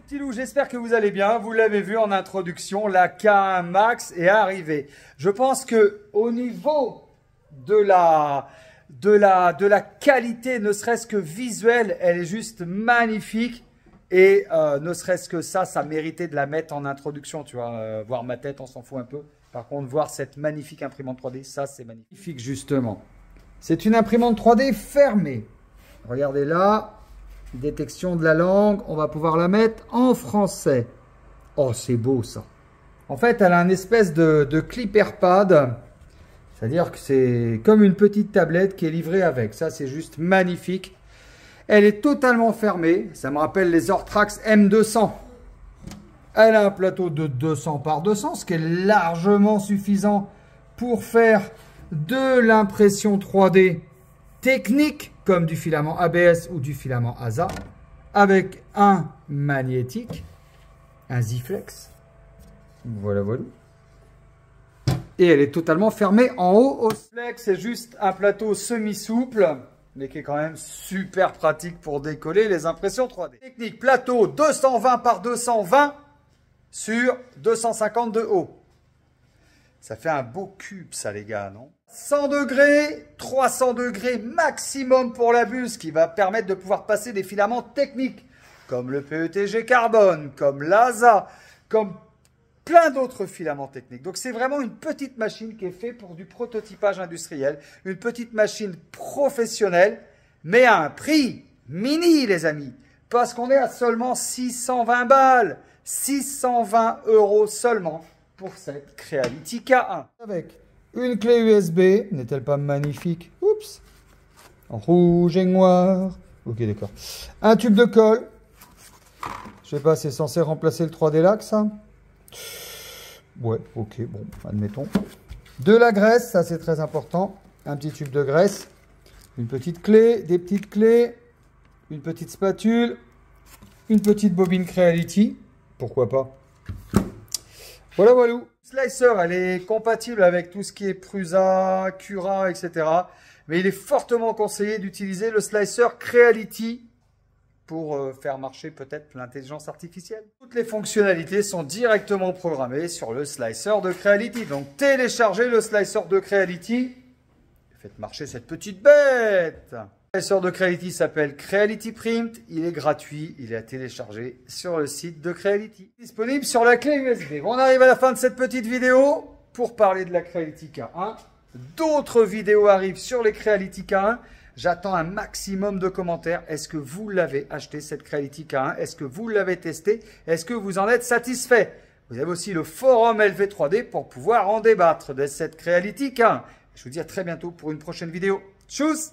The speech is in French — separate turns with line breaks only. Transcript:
Petit loup, j'espère que vous allez bien. Vous l'avez vu en introduction, la K1 Max est arrivée. Je pense que au niveau de la qualité, ne serait-ce que visuelle, elle est juste magnifique. Et ne serait-ce que ça méritait de la mettre en introduction, tu vois. Voir ma tête, on s'en fout un peu. Par contre, voir cette magnifique imprimante 3D, ça c'est magnifique justement. C'est une imprimante 3D fermée. Regardez là. Détection de la langue, on va pouvoir la mettre en français. Oh, c'est beau ça. En fait, elle a un espèce de clipper pad. C'est-à-dire que c'est comme une petite tablette qui est livrée avec. Ça, c'est juste magnifique. Elle est totalement fermée. Ça me rappelle les Ortrax M200. Elle a un plateau de 200 par 200, ce qui est largement suffisant pour faire de l'impression 3D technique, comme du filament ABS ou du filament ASA, avec un magnétique, un Z-Flex. Voilà, voilà. Et elle est totalement fermée en haut au flex. C'est juste un plateau semi-souple, mais qui est quand même super pratique pour décoller les impressions 3D. Technique, plateau 220 par 220 sur 250 de haut. Ça fait un beau cube, ça, les gars, non? 100 degrés, 300 degrés maximum pour la buse, qui va permettre de pouvoir passer des filaments techniques, comme le PETG carbone, comme l'ASA, comme plein d'autres filaments techniques. Donc, c'est vraiment une petite machine qui est faite pour du prototypage industriel, une petite machine professionnelle, mais à un prix mini, les amis, parce qu'on est à seulement 620 balles, 620 € seulement pour cette Creality K1. Avec une clé USB, n'est-elle pas magnifique? Oups! En rouge et noir. Ok, d'accord. Un tube de colle. Je sais pas, c'est censé remplacer le 3D Lac, ça? Ouais, ok, bon, admettons. De la graisse, ça c'est très important. Un petit tube de graisse. Une petite clé, des petites clés. Une petite spatule. Une petite bobine Creality. Pourquoi pas? Voilà, voilà. Slicer, elle est compatible avec tout ce qui est Prusa, Cura, etc. Mais il est fortement conseillé d'utiliser le slicer Creality pour faire marcher peut-être l'intelligence artificielle. Toutes les fonctionnalités sont directement programmées sur le slicer de Creality. Donc téléchargez le slicer de Creality et faites marcher cette petite bête. Le slicer de Creality s'appelle Creality Print. Il est gratuit. Il est à télécharger sur le site de Creality. Disponible sur la clé USB. Bon, on arrive à la fin de cette petite vidéo pour parler de la Creality K1. D'autres vidéos arrivent sur les Creality K1. J'attends un maximum de commentaires. Est-ce que vous l'avez acheté, cette Creality K1? Est-ce que vous l'avez testé? Est-ce que vous en êtes satisfait? Vous avez aussi le forum LV3D pour pouvoir en débattre de cette Creality K1. Je vous dis à très bientôt pour une prochaine vidéo. Tchuss!